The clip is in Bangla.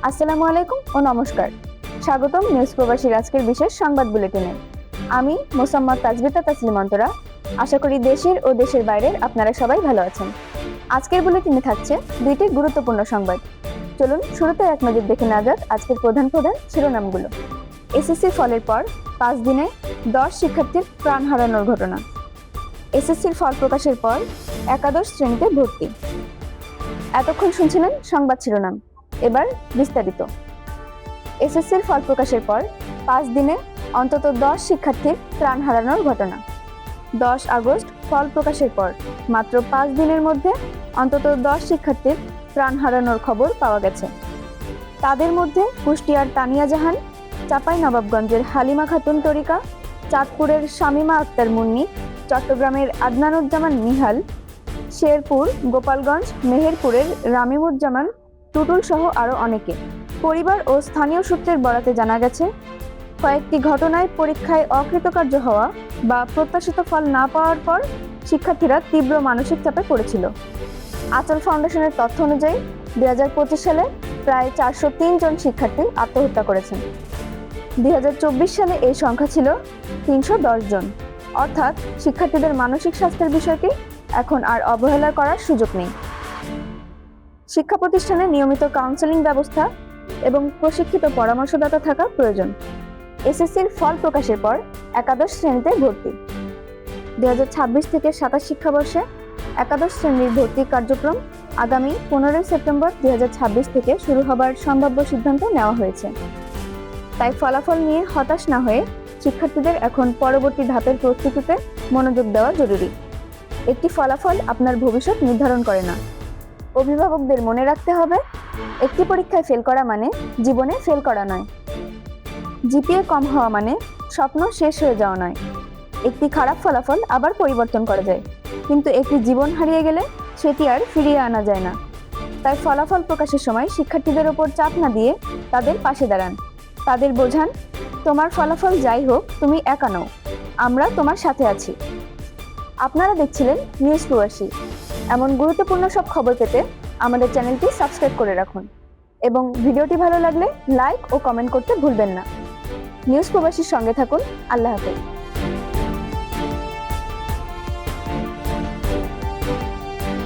আসসালামু আলাইকুম ও নমস্কার। স্বাগতম নিউজ প্রবাসীর আজকের বিশেষ সংবাদ বুলেটিনে। আমি মোসাম্মদ তাজবিতা তাসলিম অন্তরা। আশা করি দেশের ও দেশের বাইরের আপনারা সবাই ভালো আছেন। আজকের বুলেটিনে থাকছে দুইটি গুরুত্বপূর্ণ সংবাদ। চলুন শুরুতে এক নজর দেখে নেওয়া যাক আজকের প্রধান শিরোনামগুলো। এসএসসির ফলের পর 5 দিনে 10 শিক্ষার্থীর প্রাণ হারানোর ঘটনা। এসএসসির ফল প্রকাশের পর একাদশ শ্রেণীতে ভর্তি। এতক্ষণ শুনছিলেন সংবাদ শিরোনাম, এবার বিস্তারিত। এসএসসির ফল প্রকাশের পর 5 দিনে অন্তত 10 শিক্ষার্থীর প্রাণ হারানোর ঘটনা। 10 আগস্ট ফল প্রকাশের পর মাত্র 5 দিনের মধ্যে অন্তত 10 শিক্ষার্থীর প্রাণ হারানোর খবর পাওয়া গেছে। তাদের মধ্যে কুষ্টিয়ার তানিয়া জাহান, চাঁপাইনবাবগঞ্জের হালিমা খাতুন তরিকা, চাঁদপুরের শামীমা আক্তার মুন্নি, চট্টগ্রামের আদনানুজ্জামান নিহাল, শেরপুর, গোপালগঞ্জ, মেহেরপুরের রামিমুজ্জামান টুটুল সহ আরও অনেকে। পরিবার ও স্থানীয় সূত্রের বরাতে জানা গেছে, কয়েকটি ঘটনায় পরীক্ষায় অকৃতকার্য হওয়া বা প্রত্যাশিত ফল না পাওয়ার পর শিক্ষার্থীরা তীব্র মানসিক চাপে পড়েছিল। আচল ফাউন্ডেশনের তথ্য অনুযায়ী 2025 সালে প্রায় 403 জন শিক্ষার্থী আত্মহত্যা করেছেন। 2024 সালে এই সংখ্যা ছিল 310 জন। অর্থাৎ শিক্ষার্থীদের মানসিক স্বাস্থ্যের বিষয়টি এখন আর অবহেলা করার সুযোগ নেই। শিক্ষা প্রতিষ্ঠানে নিয়মিত কাউন্সেলিং ব্যবস্থা এবং প্রশিক্ষিত পরামর্শদাতা থাকা প্রয়োজন। এসএসসির ফল প্রকাশের পর একাদশ শ্রেণীতে ভর্তি। 2026 থেকে 27 শিক্ষাবর্ষে একাদশ শ্রেণীর ভর্তি কার্যক্রম আগামী 15 সেপ্টেম্বর 2026 থেকে শুরু হবার সম্ভাব্য সিদ্ধান্ত নেওয়া হয়েছে। তাই ফলাফল নিয়ে হতাশ না হয়ে শিক্ষার্থীদের এখন পরবর্তী ধাপের প্রস্তুতিতে মনোযোগ দেওয়া জরুরি। একটি ফলাফল আপনার ভবিষ্যৎ নির্ধারণ করে না। অভিভাবকদের মনে রাখতে হবে, একটি পরীক্ষায় ফেল করা মানে জীবনে ফেল করা নয়। জিপিএ কম হওয়া মানে স্বপ্ন শেষ হয়ে যাওয়া নয়। একটি খারাপ ফলাফল আবার পরিবর্তন করা যায়, কিন্তু একটি জীবন হারিয়ে গেলে সেটি আর ফিরিয়ে আনা যায় না। তাই ফলাফল প্রকাশের সময় শিক্ষার্থীদের ওপর চাপ না দিয়ে তাদের পাশে দাঁড়ান। তাদের বোঝান, তোমার ফলাফল যাই হোক, তুমি একা নও, আমরা তোমার সাথে আছি। আপনারা দেখছিলেন নিউজ প্রবাসী। এমন গুরুত্বপূর্ণ সব খবর পেতে আমাদের চ্যানেলটি সাবস্ক্রাইব করে রাখুন এবং ভিডিওটি ভালো লাগলে লাইক ও কমেন্ট করতে ভুলবেন না। নিউজ প্রবাসীর সঙ্গে থাকুন। আল্লাহ হাফেজ।